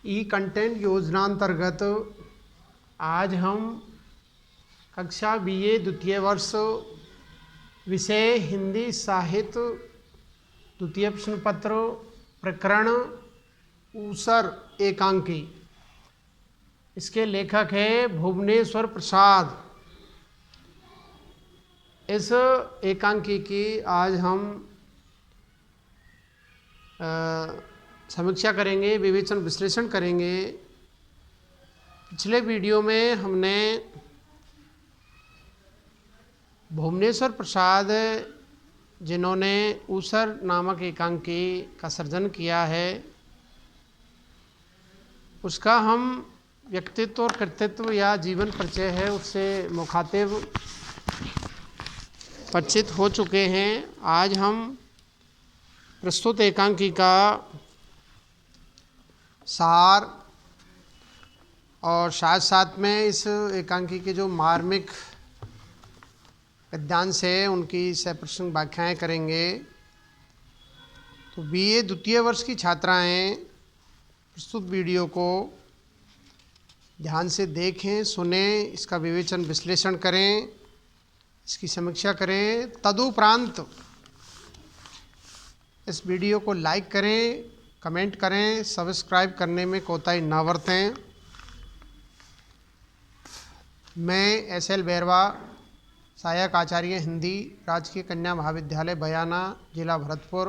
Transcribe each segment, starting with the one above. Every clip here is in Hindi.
ई कंटेंट योजनांतर्गत आज हम कक्षा बीए द्वितीय वर्ष विषय हिंदी साहित्य द्वितीय प्रश्न पत्र प्रकरण ऊसर एकांकी, इसके लेखक है भुवनेश्वर प्रसाद। इस एकांकी की आज हम समीक्षा करेंगे, विवेचन विश्लेषण करेंगे। पिछले वीडियो में हमने भुवनेश्वर प्रसाद जिन्होंने ऊसर नामक एकांकी का सर्जन किया है, उसका हम व्यक्तित्व और कृतित्व या जीवन परिचय है उससे मुखातिब परिचित हो चुके हैं। आज हम प्रस्तुत एकांकी का सार और साथ साथ में इस एकांकी के जो मार्मिक गद्यांश है उनकी सप्रसंग व्याख्याएं करेंगे। तो बीए द्वितीय वर्ष की छात्राएं प्रस्तुत वीडियो को ध्यान से देखें, सुनें, इसका विवेचन विश्लेषण करें, इसकी समीक्षा करें। तदुपरांत इस वीडियो को लाइक करें, कमेंट करें, सब्सक्राइब करने में कोताही न बरतें। मैं एस.एल. बैरवा, सहायक आचार्य हिंदी, राजकीय कन्या महाविद्यालय बयाना, जिला भरतपुर।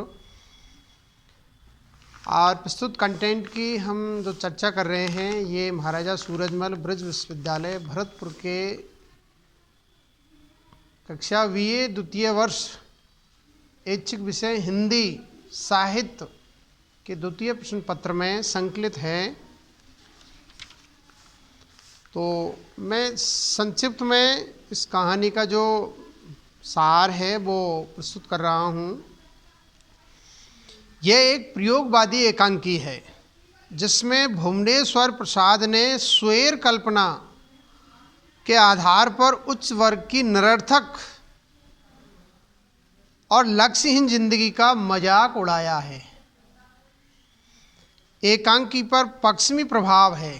और प्रस्तुत कंटेंट की हम जो चर्चा कर रहे हैं ये महाराजा सूरजमल ब्रज विश्वविद्यालय भरतपुर के कक्षा बीए द्वितीय वर्ष ऐच्छिक विषय हिंदी साहित्य के द्वितीय प्रश्न पत्र में संकलित है। तो मैं संक्षिप्त में इस कहानी का जो सार है वो प्रस्तुत कर रहा हूँ। यह एक प्रयोगवादी एकांकी है जिसमें भुवनेश्वर प्रसाद ने स्वैर कल्पना के आधार पर उच्च वर्ग की निरर्थक और लक्ष्यहीन जिंदगी का मजाक उड़ाया है। एकांकी पर पश्चिमी प्रभाव है,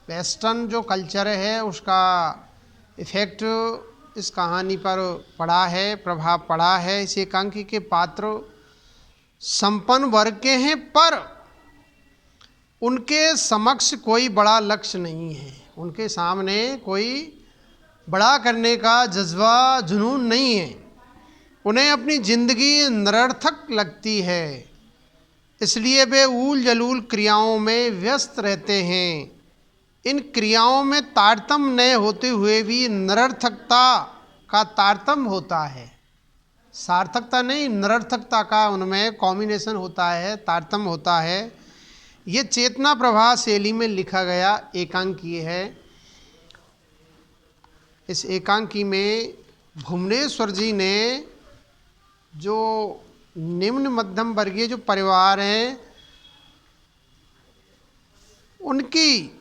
वेस्टर्न जो कल्चर है उसका इफेक्ट इस कहानी पर पड़ा है, प्रभाव पड़ा है। इस एकांकी के पात्र संपन्न वर्ग के हैं पर उनके समक्ष कोई बड़ा लक्ष्य नहीं है, उनके सामने कोई बड़ा करने का जज्बा जुनून नहीं है। उन्हें अपनी जिंदगी निरर्थक लगती है, इसलिए वे ऊल जलूल क्रियाओं में व्यस्त रहते हैं। इन क्रियाओं में तारतम्य न होते हुए भी निरर्थकता का तारतम्य होता है। सार्थकता नहीं, निरर्थकता का उनमें कॉम्बिनेशन होता है, तारतम्य होता है। ये चेतना प्रभा शैली में लिखा गया एकांकी है। इस एकांकी में भुवनेश्वर जी ने जो निम्न मध्यम वर्गीय जो परिवार हैं उनकी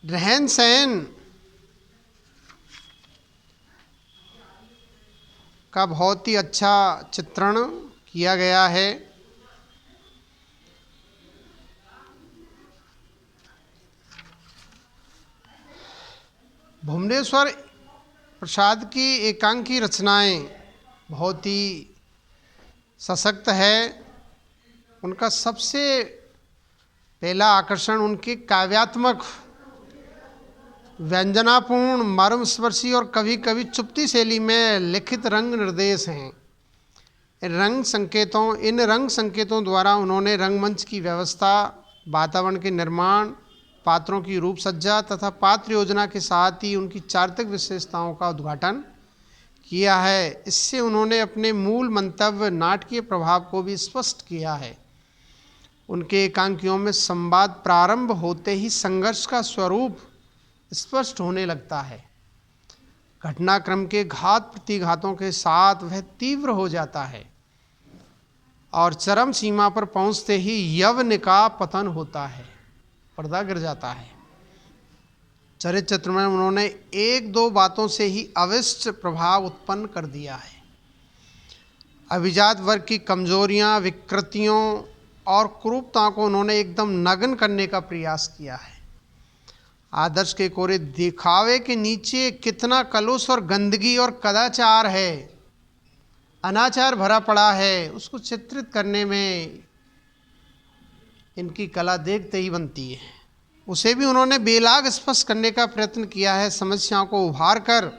रहन सहन का बहुत ही अच्छा चित्रण किया गया है। भुवनेश्वर प्रसाद की एकांकी रचनाएं बहुत ही सशक्त है। उनका सबसे पहला आकर्षण उनके काव्यात्मक, व्यंजनापूर्ण, मर्मस्पर्शी और कभी कभी चुप्ती शैली में लिखित रंग निर्देश हैं। इन रंग संकेतों द्वारा उन्होंने रंगमंच की व्यवस्था, वातावरण के निर्माण, पात्रों की रूप सज्जा तथा पात्र योजना के साथ ही उनकी चारित्रिक विशेषताओं का उद्घाटन किया है। इससे उन्होंने अपने मूल मंतव्य नाटकीय प्रभाव को भी स्पष्ट किया है। उनके एकांकियों में संवाद प्रारंभ होते ही संघर्ष का स्वरूप स्पष्ट होने लगता है। घटनाक्रम के घात प्रतिघातों के साथ वह तीव्र हो जाता है और चरम सीमा पर पहुंचते ही यवन का पतन होता है, पर्दा गिर जाता है। चरित्र में उन्होंने एक दो बातों से ही अविष्ट प्रभाव उत्पन्न कर दिया है। अभिजात वर्ग की कमजोरियां, विकृतियों और कुरूपताओं को उन्होंने एकदम नग्न करने का प्रयास किया है। आदर्श के कोरे दिखावे के नीचे कितना कलुष और गंदगी और कदाचार है, अनाचार भरा पड़ा है, उसको चित्रित करने में इनकी कला देखते ही बनती है। उसे भी उन्होंने बेलाग स्पष्ट करने का प्रयत्न किया है, समस्याओं को उभार कर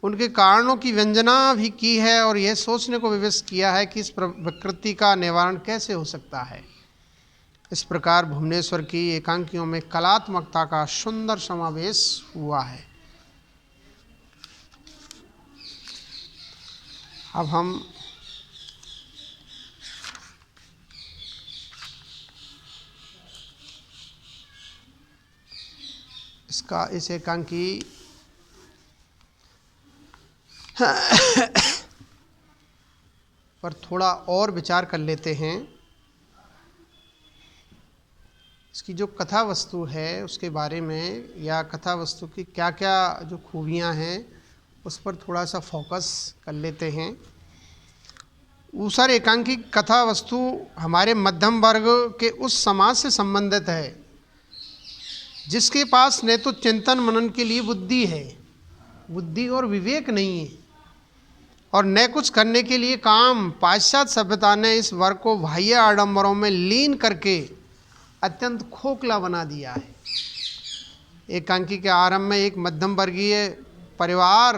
उनके कारणों की व्यंजना भी की है और यह सोचने को विवश किया है कि इस विकृति का निवारण कैसे हो सकता है। इस प्रकार भुवनेश्वर की एकांकियों में कलात्मकता का सुंदर समावेश हुआ है। अब हम इस एकांकी पर थोड़ा और विचार कर लेते हैं। इसकी जो कथा वस्तु है उसके बारे में, या कथा वस्तु की क्या क्या जो खूबियां हैं उस पर थोड़ा सा फोकस कर लेते हैं। ऊसर एकांकी कथा वस्तु हमारे मध्यम वर्ग के उस समाज से संबंधित है जिसके पास न तो चिंतन मनन के लिए बुद्धि है, बुद्धि और विवेक नहीं है, और न कुछ करने के लिए काम। पाश्चात्य सभ्यता ने इस वर्ग को बाह्य आडंबरों में लीन करके अत्यंत खोखला बना दिया है। एकांकी के आरंभ में एक मध्यम वर्गीय परिवार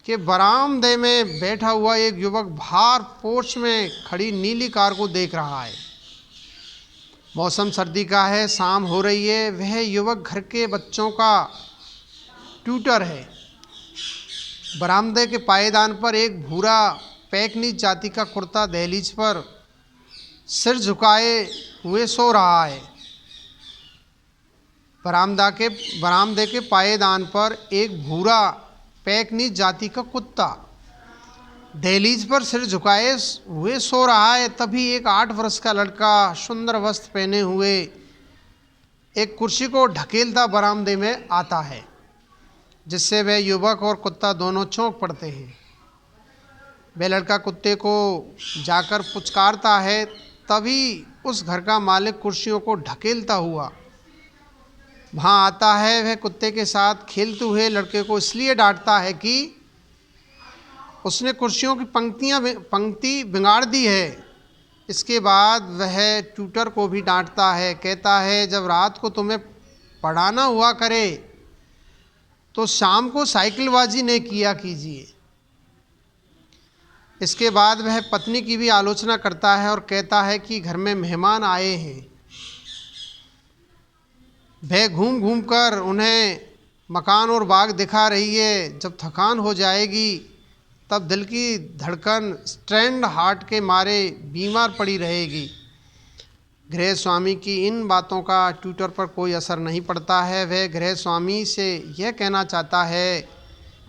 के बरामदे में बैठा हुआ एक युवक बाहर पोर्च में खड़ी नीली कार को देख रहा है। मौसम सर्दी का है, शाम हो रही है। वह युवक घर के बच्चों का ट्यूटर है। बरामदे के पायदान पर एक भूरा पैकनीज जाति का कुर्ता दहलीज पर सिर झुकाए हुए सो रहा है। बरामदे के पायदान पर एक भूरा पैकनीज जाति का कुत्ता दहलीज पर सिर झुकाए हुए सो रहा है। तभी एक 8 वर्ष का लड़का सुंदर वस्त्र पहने हुए एक कुर्सी को ढकेलता बरामदे में आता है, जिससे वह युवक और कुत्ता दोनों चौंक पड़ते हैं। वह लड़का कुत्ते को जाकर पुचकारता है। तभी उस घर का मालिक कुर्सियों को ढकेलता हुआ वहाँ आता है। वह कुत्ते के साथ खेलते हुए लड़के को इसलिए डांटता है कि उसने कुर्सियों की पंक्ति बिगाड़ दी है। इसके बाद वह ट्यूटर को भी डांटता है, कहता है जब रात को तुम्हें पढ़ाना हुआ करे तो शाम को साइकिलबाजी नहीं किया कीजिए। इसके बाद वह पत्नी की भी आलोचना करता है और कहता है कि घर में मेहमान आए हैं। वह घूम घूम कर उन्हें मकान और बाग दिखा रही है। जब थकान हो जाएगी तब दिल की धड़कन स्ट्रेंड हार्ट के मारे बीमार पड़ी रहेगी। गृह स्वामी की इन बातों का ट्यूटर पर कोई असर नहीं पड़ता है। वह गृह स्वामी से यह कहना चाहता है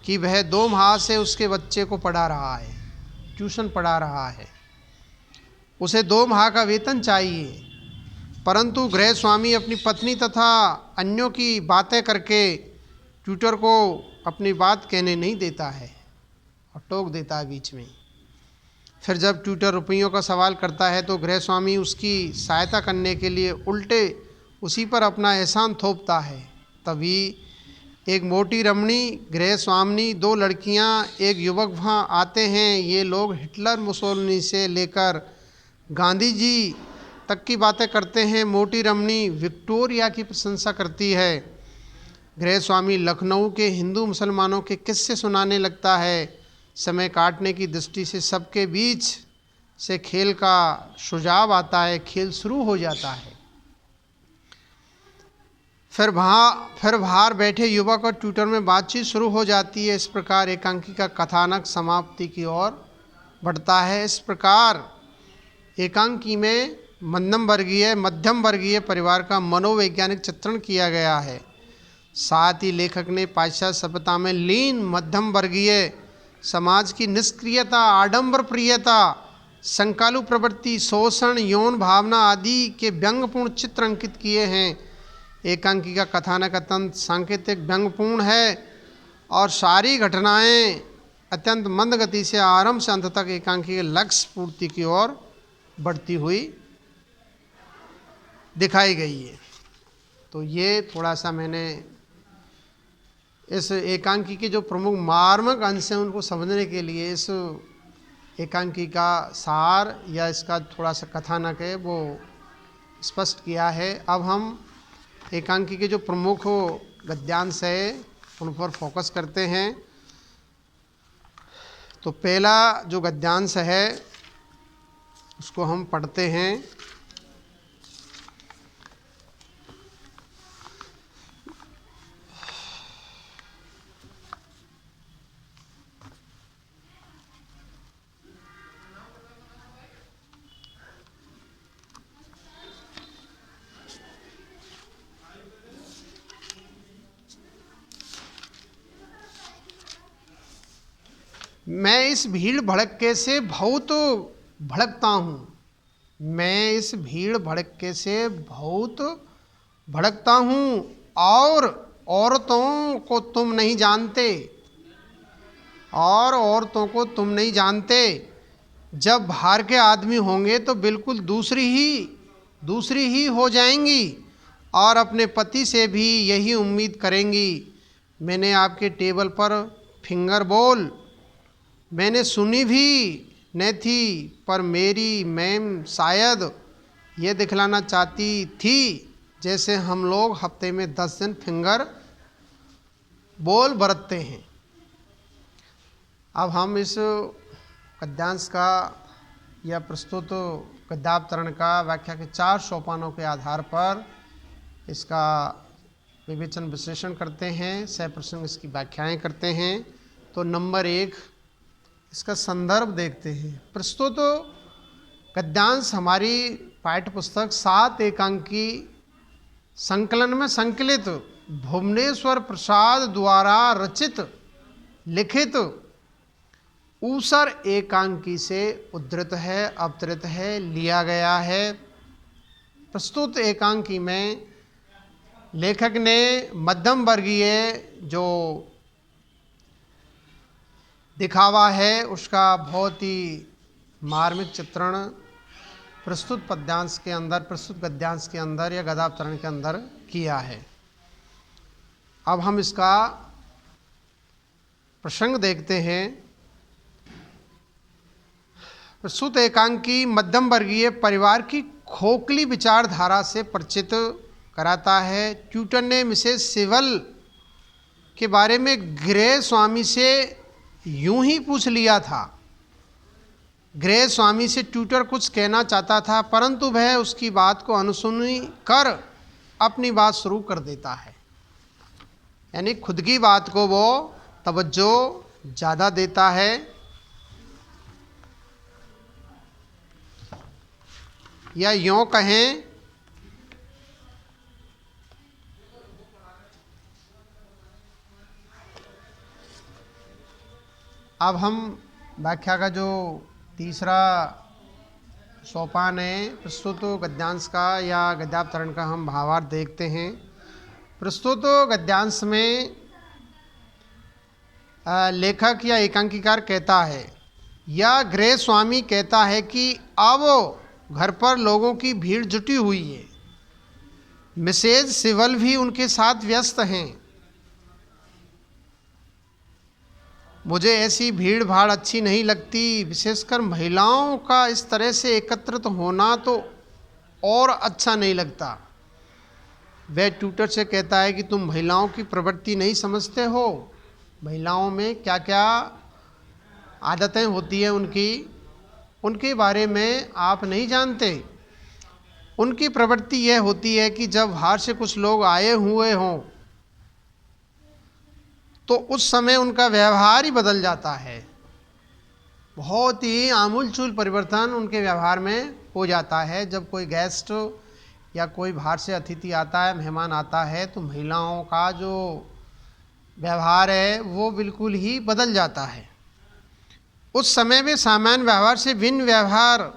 कि वह 2 माह से उसके बच्चे को पढ़ा रहा है, ट्यूशन पढ़ा रहा है। उसे 2 माह का वेतन चाहिए, परंतु गृह स्वामी अपनी पत्नी तथा अन्यों की बातें करके ट्यूटर को अपनी बात कहने नहीं देता है और टोक देता है बीच में। फिर जब ट्यूटर रुपयों का सवाल करता है तो गृह स्वामी उसकी सहायता करने के लिए उल्टे उसी पर अपना एहसान थोपता है। तभी एक मोटी रमणी, गृह स्वामिनी, 2 लड़कियां, एक युवक वहाँ आते हैं। ये लोग हिटलर, मुसोलिनी से लेकर गांधी जी तक की बातें करते हैं। मोटी रमणी विक्टोरिया की प्रशंसा करती है। गृह स्वामी लखनऊ के हिंदू मुसलमानों के किस्से सुनाने लगता है। समय काटने की दृष्टि से सबके बीच से खेल का सुझाव आता है। खेल शुरू हो जाता है। फिर बाहर बैठे युवक और ट्यूटर में बातचीत शुरू हो जाती है। इस प्रकार एकांकी का कथानक समाप्ति की ओर बढ़ता है। इस प्रकार एकांकी में मध्यम वर्गीय परिवार का मनोवैज्ञानिक चित्रण किया गया है। साथ ही लेखक ने पाश्चात्य सभ्यता में लीन मध्यम वर्गीय समाज की निष्क्रियता, आडंबर प्रियता, संकालु प्रवृत्ति, शोषण, यौन भावना आदि के व्यंग्यपूर्ण चित्र अंकित किए हैं। एकांकी का कथानक अत्यंत सांकेतिक व्यंग्यपूर्ण है और सारी घटनाएं अत्यंत मंद गति से आरंभ से अंत तक एकांकी के लक्ष्य पूर्ति की ओर बढ़ती हुई दिखाई गई है। तो ये थोड़ा सा मैंने इस एकांकी के जो प्रमुख मार्मिक अंश हैं उनको समझने के लिए इस एकांकी का सार या इसका थोड़ा सा कथानक है वो स्पष्ट किया है। अब हम एकांकी के जो प्रमुख गद्यांश है उन पर फोकस करते हैं। तो पहला जो गद्यांश है उसको हम पढ़ते हैं। मैं इस भीड़ भड़के से बहुत भड़कता हूँ। मैं इस भीड़ भड़के से बहुत भड़कता हूँ और औरतों को तुम नहीं जानते, और औरतों को तुम नहीं जानते। जब बाहर के आदमी होंगे तो बिल्कुल दूसरी ही हो जाएंगी और अपने पति से भी यही उम्मीद करेंगी। मैंने आपके टेबल पर फिंगर बोल मैंने सुनी भी न थी, पर मेरी मैम शायद ये दिखलाना चाहती थी जैसे हम लोग हफ्ते में 10 दिन फिंगर बोल बरतते हैं। अब हम इस गद्यांश का या प्रस्तुत गद्यावतरण का व्याख्या के 4 सोपानों के आधार पर इसका विवेचन विश्लेषण करते हैं, सप्रसंग इसकी व्याख्याएं करते हैं। तो नंबर 1 इसका संदर्भ देखते हैं। प्रस्तुत गद्यांश हमारी पाठ्य पुस्तक 7 एकांकी संकलन में संकलित भुवनेश्वर प्रसाद द्वारा रचित लिखित ऊसर एकांकी से उद्धृत है, अवतरित है, लिया गया है। प्रस्तुत एकांकी में लेखक ने मध्यम वर्गीय जो दिखावा है उसका बहुत ही मार्मिक चित्रण प्रस्तुत पद्यांश के अंदर, प्रस्तुत गद्यांश के अंदर या गद्यावतरण के अंदर किया है। अब हम इसका प्रसंग देखते हैं। प्रस्तुत एकांकी मध्यम वर्गीय परिवार की खोखली विचारधारा से परिचित कराता है। ट्यूटर ने मिसेस सिवल के बारे में ग्रे स्वामी से यूं ही पूछ लिया था। ग्रे स्वामी से ट्यूटर कुछ कहना चाहता था, परंतु वह उसकी बात को अनसुनी कर अपनी बात शुरू कर देता है। यानी खुद की बात को वो तवज्जो ज़्यादा देता है। या यूँ कहें अब हम व्याख्या का जो तीसरा सोपान है प्रस्तुत गद्यांश का या गद्यावतरण का हम भावार्थ देखते हैं। प्रस्तुत गद्यांश में लेखक या एकांकीकार कहता है या ग्रे स्वामी कहता है कि अब घर पर लोगों की भीड़ जुटी हुई है। मिसेज सिवल भी उनके साथ व्यस्त हैं। मुझे ऐसी भीड़ भाड़ अच्छी नहीं लगती, विशेषकर महिलाओं का इस तरह से एकत्रित होना तो और अच्छा नहीं लगता। वह ट्यूटर से कहता है कि तुम महिलाओं की प्रवृत्ति नहीं समझते हो। महिलाओं में क्या क्या आदतें होती हैं उनके बारे में आप नहीं जानते। उनकी प्रवृत्ति यह होती है कि जब बाहर से कुछ लोग आए हुए हों तो उस समय उनका व्यवहार ही बदल जाता है। बहुत ही आमूलचूल परिवर्तन उनके व्यवहार में हो जाता है। जब कोई गेस्ट या कोई बाहर से अतिथि आता है, मेहमान आता है, तो महिलाओं का जो व्यवहार है वो बिल्कुल ही बदल जाता है। उस समय वे सामान्य व्यवहार से भिन्न व्यवहार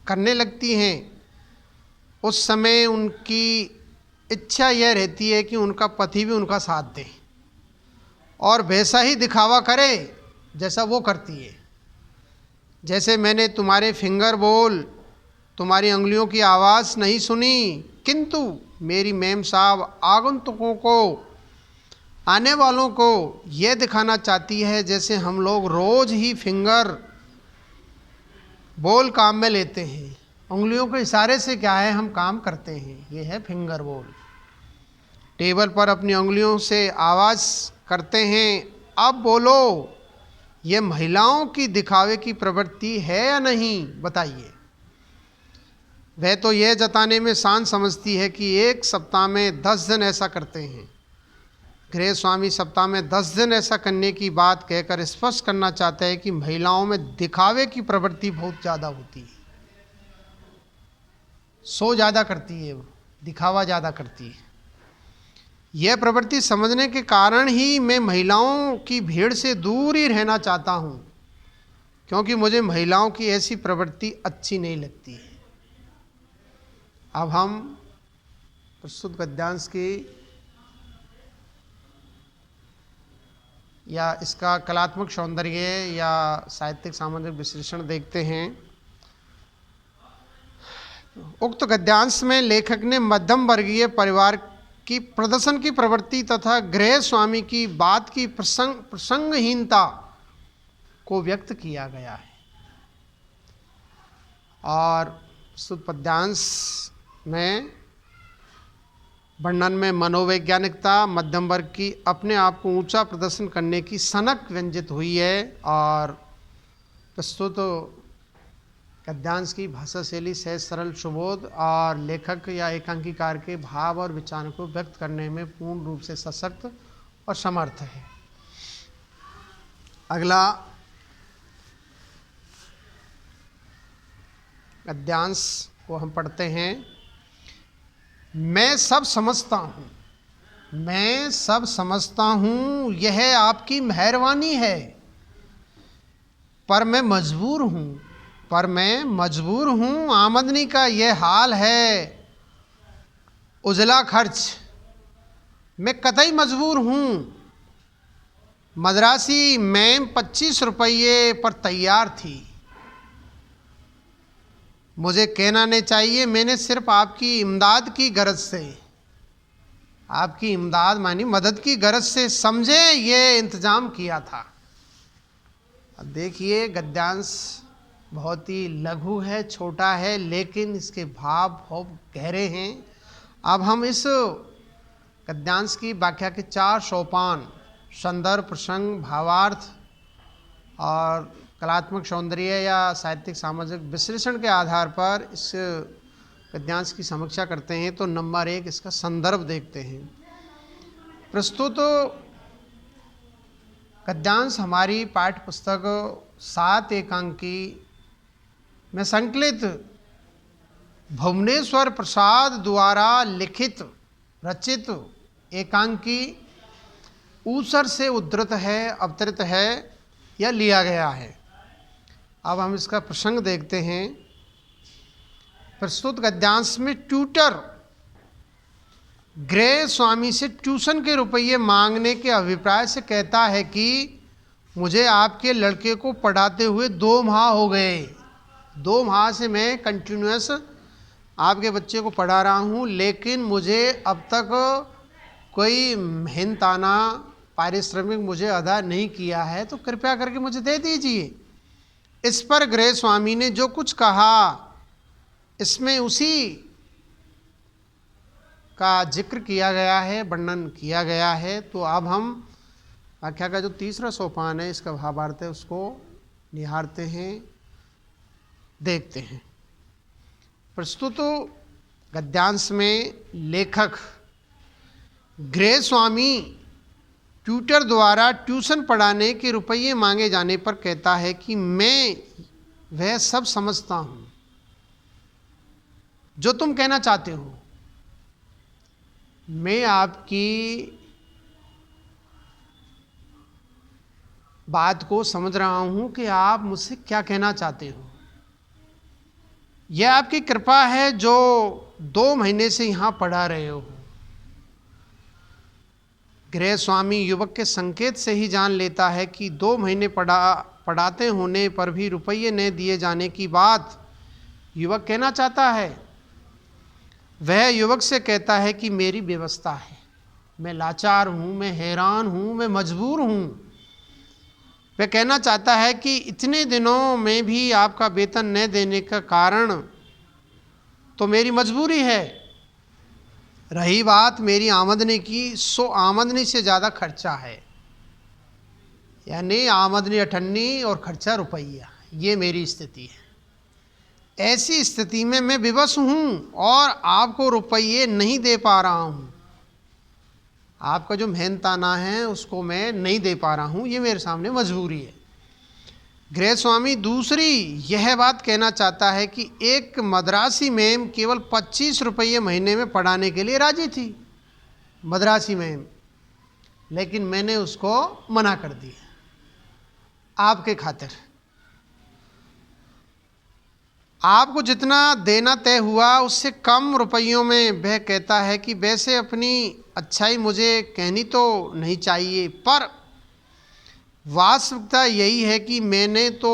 करने लगती हैं। उस समय उनकी इच्छा यह रहती है कि उनका पति भी उनका साथ दे और वैसा ही दिखावा करे जैसा वो करती है। जैसे मैंने तुम्हारे फिंगर बोल, तुम्हारी अंगुलियों की आवाज़ नहीं सुनी, किंतु मेरी मेम साहब आगंतुकों को, आने वालों को ये दिखाना चाहती है जैसे हम लोग रोज़ ही फिंगर बोल काम में लेते हैं। उंगलियों के इशारे से क्या है, हम काम करते हैं, ये है फिंगर बोल। टेबल पर अपनी उंगलियों से आवाज़ करते हैं, अब बोलो, ये महिलाओं की दिखावे की प्रवृत्ति है या नहीं, बताइए। वह तो यह जताने में शान समझती है कि एक सप्ताह में 10 दिन ऐसा करते हैं। गृह स्वामी सप्ताह में 10 दिन ऐसा करने की बात कहकर स्पष्ट करना चाहता है कि महिलाओं में दिखावे की प्रवृत्ति बहुत ज़्यादा होती है। सो ज़्यादा करती है, दिखावा ज़्यादा करती है। यह प्रवृत्ति समझने के कारण ही मैं महिलाओं की भीड़ से दूर ही रहना चाहता हूँ, क्योंकि मुझे महिलाओं की ऐसी प्रवृत्ति अच्छी नहीं लगती है। अब हम प्रस्तुत गद्यांश की या इसका कलात्मक सौंदर्य या साहित्यिक सामग्रिक विश्लेषण देखते हैं। उक्त गद्यांश में लेखक ने मध्यम वर्गीय परिवार की प्रदर्शन की प्रवृत्ति तथा गृह स्वामी की बात की प्रसंगहीनता को व्यक्त किया गया है। और प्रस्तुत पद्यांश में वर्णन में मनोवैज्ञानिकता, मध्यम वर्ग की अपने आप को ऊंचा प्रदर्शन करने की सनक व्यंजित हुई है। और प्रस्तुत गद्यांश की भाषा शैली सहज, सरल, सुबोध और लेखक या एकांकीकार के भाव और विचारों को व्यक्त करने में पूर्ण रूप से सशक्त और समर्थ है। अगला गद्यांश को हम पढ़ते हैं। मैं सब समझता हूँ, मैं सब समझता हूँ, यह आपकी मेहरबानी है, पर मैं मजबूर हूँ, पर मैं मजबूर हूँ, आमदनी का यह हाल है, उजला खर्च, मैं कतई मजबूर हूँ। मद्रासी मैम 25 रुपये पर तैयार थी, मुझे कहना नहीं चाहिए, मैंने सिर्फ आपकी इमदाद की गरज से, आपकी इमदाद मानी मदद की गरज से समझे ये इंतज़ाम किया था। अब देखिए गद्यांश बहुत ही लघु है, छोटा है, लेकिन इसके भाव बहुत गहरे हैं। अब हम इस गद्यांश की व्याख्या के 4 सोपान, संदर्भ, प्रसंग, भावार्थ और कलात्मक सौंदर्य या साहित्यिक सामाजिक विश्लेषण के आधार पर इस गद्यांश की समीक्षा करते हैं। तो नंबर 1 इसका संदर्भ देखते हैं। प्रस्तुत गद्यांश हमारी पाठ्य पुस्तक 7 एकांकी में संकलित भुवनेश्वर प्रसाद द्वारा लिखित रचित एकांकी ऊसर से उद्धृत है, अवतरित है या लिया गया है। अब हम इसका प्रसंग देखते हैं। प्रस्तुत गद्यांश में ट्यूटर गृह स्वामी से ट्यूशन के रुपये मांगने के अभिप्राय से कहता है कि मुझे आपके लड़के को पढ़ाते हुए 2 माह हो गए, 2 माह से मैं कंटिन्यूअस आपके बच्चे को पढ़ा रहा हूँ, लेकिन मुझे अब तक कोई मेहनताना पारिश्रमिक मुझे अदा नहीं किया है, तो कृपया करके मुझे दे दीजिए। इस पर गृह स्वामी ने जो कुछ कहा इसमें उसी का जिक्र किया गया है, वर्णन किया गया है। तो अब हम व्याख्या का जो 3रा सोपान है, इसका भावार्थ है, उसको निहारते हैं, देखते हैं। प्रस्तुत गद्यांश में लेखक गृह स्वामी ट्यूटर द्वारा ट्यूशन पढ़ाने के रुपये मांगे जाने पर कहता है कि मैं वह सब समझता हूँ जो तुम कहना चाहते हो, मैं आपकी बात को समझ रहा हूँ कि आप मुझसे क्या कहना चाहते हो। यह आपकी कृपा है जो 2 महीने से यहाँ पढ़ा रहे हो। गृह स्वामी युवक के संकेत से ही जान लेता है कि 2 महीने पढ़ाते होने पर भी रुपये न दिए जाने की बात युवक कहना चाहता है। वह युवक से कहता है कि मेरी व्यवस्था है, मैं लाचार हूँ, मैं हैरान हूँ, मैं मजबूर हूँ। वह कहना चाहता है कि इतने दिनों में भी आपका वेतन न देने का कारण तो मेरी मजबूरी है। रही बात मेरी आमदनी की, सो आमदनी से ज़्यादा खर्चा है, यानी आमदनी 98 और खर्चा रुपया, ये मेरी स्थिति है। ऐसी स्थिति में मैं विवश हूँ और आपको रुपये नहीं दे पा रहा हूँ। आपका जो मेहनताना है उसको मैं नहीं दे पा रहा हूँ, ये मेरे सामने मजबूरी है। गृह स्वामी दूसरी यह बात कहना चाहता है कि एक मद्रासी मैम केवल 25 रुपये महीने में पढ़ाने के लिए राजी थी, मद्रासी मैम, लेकिन मैंने उसको मना कर दिया आपके खातिर। आपको जितना देना तय हुआ उससे कम रुपयों में वह कहता है कि वैसे अपनी अच्छाई मुझे कहनी तो नहीं चाहिए, पर वास्तविकता यही है कि मैंने तो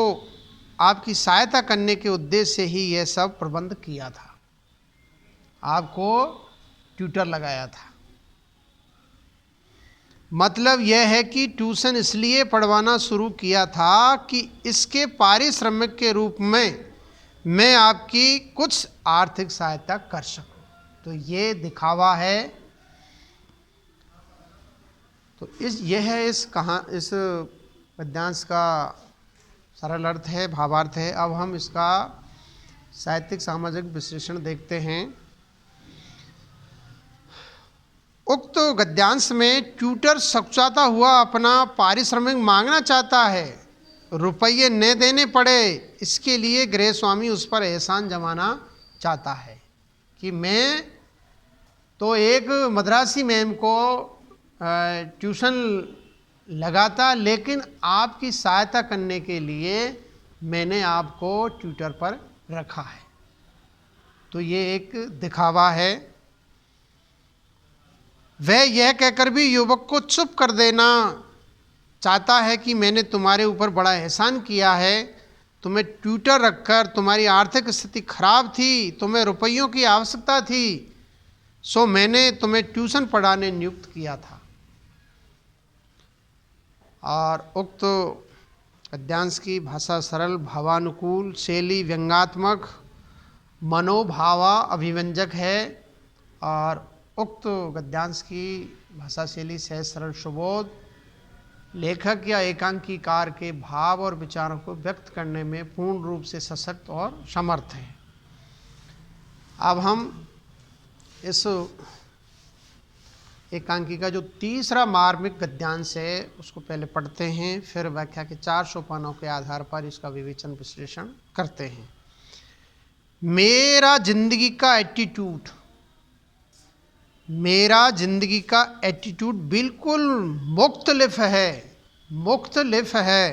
आपकी सहायता करने के उद्देश्य से ही यह सब प्रबंध किया था, आपको ट्यूटर लगाया था। मतलब यह है कि ट्यूशन इसलिए पढ़वाना शुरू किया था कि इसके पारिश्रमिक के रूप में मैं आपकी कुछ आर्थिक सहायता कर सकूं। तो ये दिखावा है। तो यह है इस पद्यांश का सरल अर्थ है, भावार्थ है। अब हम इसका साहित्यिक सामाजिक विश्लेषण देखते हैं। उक्त गद्यांश में ट्यूटर सकुचाता हुआ अपना पारिश्रमिक मांगना चाहता है, रुपये न देने पड़े, इसके लिए गृह स्वामी उस पर एहसान जमाना चाहता है कि मैं तो एक मद्रासी मैम को ट्यूशन लगाता, लेकिन आपकी सहायता करने के लिए मैंने आपको ट्यूटर पर रखा है। तो ये एक दिखावा है। वह यह कहकर भी युवक को चुप कर देना चाहता है कि मैंने तुम्हारे ऊपर बड़ा एहसान किया है, तुम्हें ट्यूटर रखकर, तुम्हारी आर्थिक स्थिति खराब थी, तुम्हें रुपयों की आवश्यकता थी, सो मैंने तुम्हें ट्यूशन पढ़ाने नियुक्त किया था। और उक्त गद्यांश की भाषा सरल, भावानुकूल, शैली व्यंग्यात्मक, मनोभावा अभिव्यंजक है। और उक्त गद्यांश की भाषा शैली सहज सरल सुबोध, लेखक या एकांकीकार के भाव और विचारों को व्यक्त करने में पूर्ण रूप से सशक्त और समर्थ है। अब हम इस एकांकी का जो तीसरा मार्मिक गद्यांश है उसको पहले पढ़ते हैं, फिर व्याख्या के 4 सोपानों के आधार पर इसका विवेचन विश्लेषण करते हैं। मेरा जिंदगी का एटीट्यूड, मेरा जिंदगी का एटीट्यूड बिल्कुल मुख्तलिफ है।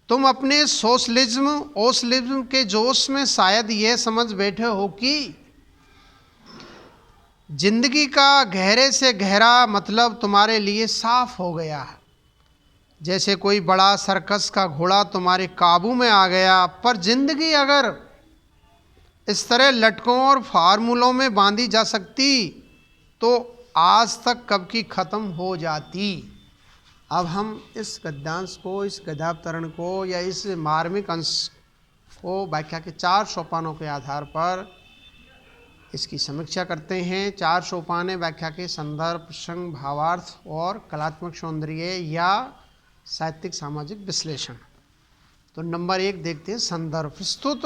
तुम अपने सोशलिज्म ओशलिज्म के जोश में शायद यह समझ बैठे हो कि जिंदगी का गहरे से गहरा मतलब तुम्हारे लिए साफ हो गया है, जैसे कोई बड़ा सर्कस का घोड़ा तुम्हारे काबू में आ गया। पर जिंदगी अगर इस तरह लटकों और फार्मूलों में बांधी जा सकती तो आज तक कब की ख़त्म हो जाती। अब हम इस गद्यांश को, इस गद्यावतरण को या इस मार्मिक अंश को व्याख्या के 4 सोपानों के आधार पर इसकी समीक्षा करते हैं। 4 सोपान व्याख्या के संदर्भ, प्रसंग, भावार्थ और कलात्मक सौंदर्य या साहित्यिक सामाजिक विश्लेषण। तो नंबर 1 देखते हैं संदर्भ। प्रस्तुत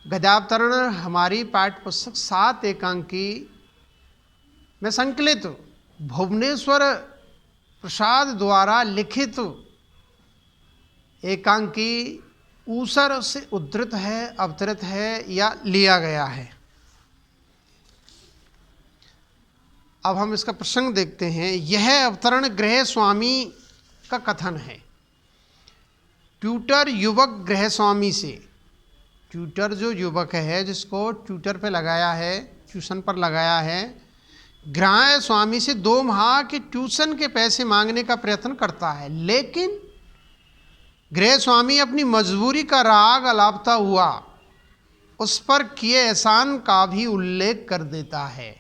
गद्यावतरण हमारी पाठ्य पुस्तक 7 एकांकी में संकलित भुवनेश्वर प्रसाद द्वारा लिखित एकांकी ऊसर से उद्धृत है, अवतरित है या लिया गया है। अब हम इसका प्रसंग देखते हैं। यह अवतरण गृह स्वामी का कथन है। ट्यूटर युवक गृह स्वामी से, ट्यूटर जो युवक है जिसको ट्यूटर पे लगाया है, ट्यूशन पर लगाया है, गृह स्वामी से 2 माह के ट्यूशन के पैसे मांगने का प्रयत्न करता है, लेकिन गृह स्वामी अपनी मजबूरी का राग अलापता हुआ उस पर किए एहसान का भी उल्लेख कर देता है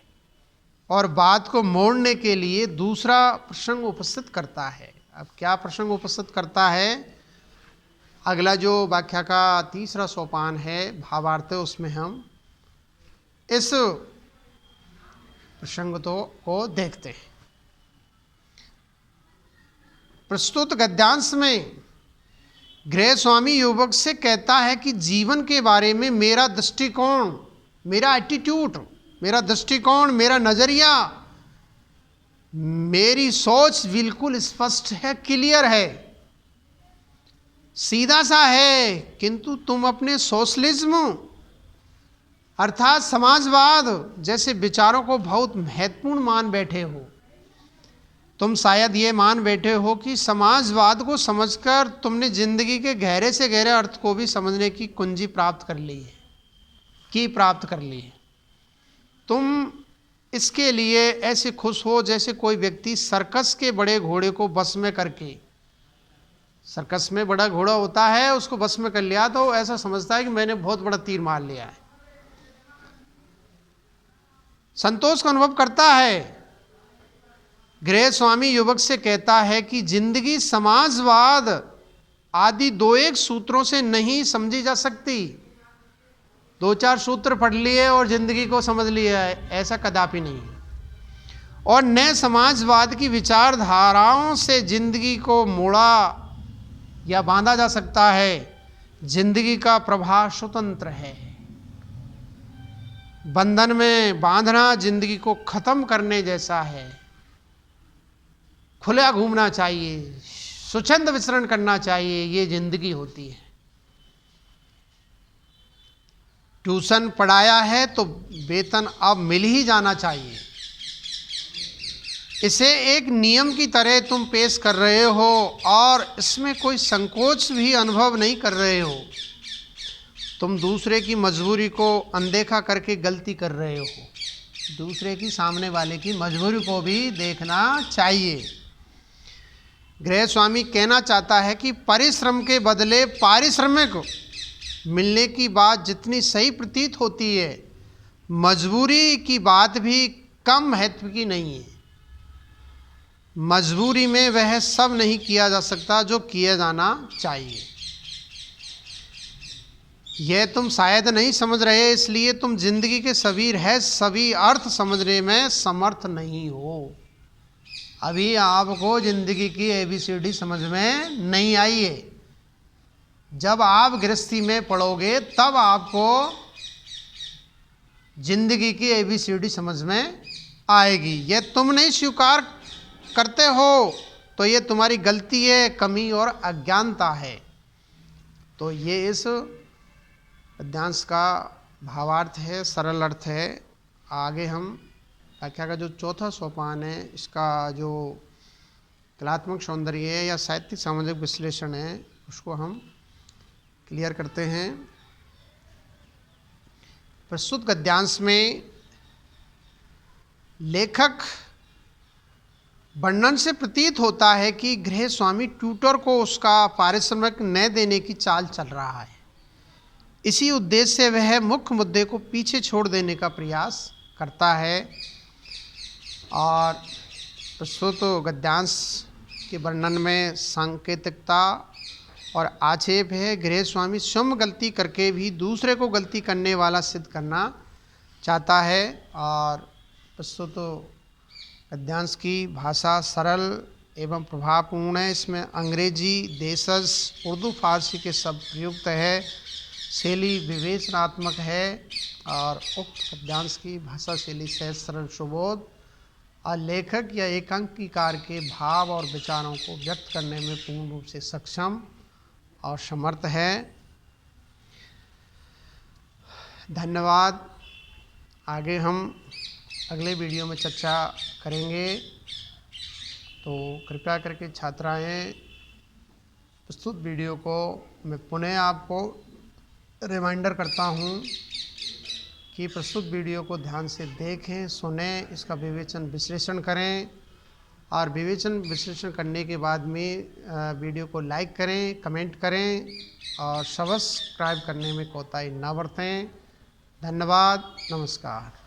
और बात को मोड़ने के लिए दूसरा प्रसंग उपस्थित करता है। अब क्या प्रसंग उपस्थित करता है? अगला जो व्याख्या का तीसरा सोपान है, भावार्थ है, उसमें हम इस प्रसंग को देखते हैं। प्रस्तुत गद्यांश में गृह स्वामी युवक से कहता है कि जीवन के बारे में मेरा दृष्टिकोण, मेरा एटीट्यूड, मेरा दृष्टिकोण, मेरा नजरिया, मेरी सोच बिल्कुल स्पष्ट है, क्लियर है, सीधा सा है, किंतु तुम अपने सोशलिज्म अर्थात समाजवाद जैसे विचारों को बहुत महत्वपूर्ण मान बैठे हो। तुम शायद ये मान बैठे हो कि समाजवाद को समझकर तुमने जिंदगी के गहरे से गहरे अर्थ को भी समझने की कुंजी प्राप्त कर ली है, तुम इसके लिए ऐसे खुश हो जैसे कोई व्यक्ति सर्कस के बड़े घोड़े को बस में करके, सर्कस में बड़ा घोड़ा होता है, उसको बस में कर लिया तो ऐसा समझता है कि मैंने बहुत बड़ा तीर मार लिया है, संतोष का अनुभव करता है। गृह स्वामी युवक से कहता है कि जिंदगी समाजवाद आदि 2-1 सूत्रों से नहीं समझी जा सकती। 2-4 सूत्र पढ़ लिए और जिंदगी को समझ लिया है, ऐसा कदापि नहीं। और न समाजवाद की विचारधाराओं से जिंदगी को मोड़ा या बांधा जा सकता है। जिंदगी का प्रवाह स्वतंत्र है, बंधन में बांधना जिंदगी को खत्म करने जैसा है। खुला घूमना चाहिए, स्वच्छंद विचरण करना चाहिए, ये जिंदगी होती है। ट्यूशन पढ़ाया है तो वेतन अब मिल ही जाना चाहिए, इसे एक नियम की तरह तुम पेश कर रहे हो और इसमें कोई संकोच भी अनुभव नहीं कर रहे हो। तुम दूसरे की मजबूरी को अनदेखा करके गलती कर रहे हो। दूसरे की, सामने वाले की मजबूरी को भी देखना चाहिए। गृह स्वामी कहना चाहता है कि परिश्रम के बदले पारिश्रमिक मिलने की बात जितनी सही प्रतीत होती है, मजबूरी की बात भी कम महत्व की नहीं है। मजबूरी में वह सब नहीं किया जा सकता जो किया जाना चाहिए। यह तुम शायद नहीं समझ रहे, इसलिए तुम जिंदगी के सभी रहस्य, सभी अर्थ समझने में समर्थ नहीं हो। अभी आपको जिंदगी की ABCD समझ में नहीं आई है। जब आप गृहस्थी में पढ़ोगे तब आपको जिंदगी की ABCD समझ में आएगी। यह तुम नहीं स्वीकार करते हो तो ये तुम्हारी गलती है, कमी और अज्ञानता है। तो ये इस पद्यांश का भावार्थ है, सरल अर्थ है। आगे हम व्याख्या का जो चौथा सोपान है, इसका जो कलात्मक सौंदर्य है या साहित्यिक सामाजिक विश्लेषण है, उसको हम क्लियर करते हैं। प्रस्तुत गद्यांश में लेखक वर्णन से प्रतीत होता है कि गृह स्वामी ट्यूटर को उसका पारिश्रमिक न देने की चाल चल रहा है। इसी उद्देश्य से वह मुख्य मुद्दे को पीछे छोड़ देने का प्रयास करता है। और प्रस्तुत गद्यांश के वर्णन में सांकेतिकता और आक्षेप है। गृह स्वामी स्वयं गलती करके भी दूसरे को गलती करने वाला सिद्ध करना चाहता है। और प्रस्तुत गद्यांश की भाषा सरल एवं प्रभावपूर्ण है। इसमें अंग्रेजी, देशज, उर्दू, फारसी के शब्द प्रयुक्त है। शैली विवेचनात्मक है और उक्त गद्यांश की भाषा शैली सहज, सरल, सुबोध और लेखक या एकांकीकार के भाव और विचारों को व्यक्त करने में पूर्ण रूप से सक्षम और समर्थ है। धन्यवाद। आगे हम अगले वीडियो में चर्चा करेंगे। तो कृपया करके छात्राएं प्रस्तुत वीडियो को मैं पुनः आपको रिमाइंडर करता हूं कि प्रस्तुत वीडियो को ध्यान से देखें, सुनें, इसका विवेचन विश्लेषण करें और विवेचन विश्लेषण करने के बाद में वीडियो को लाइक करें, कमेंट करें और सब्सक्राइब करने में कोताही ना बरतें। धन्यवाद, नमस्कार।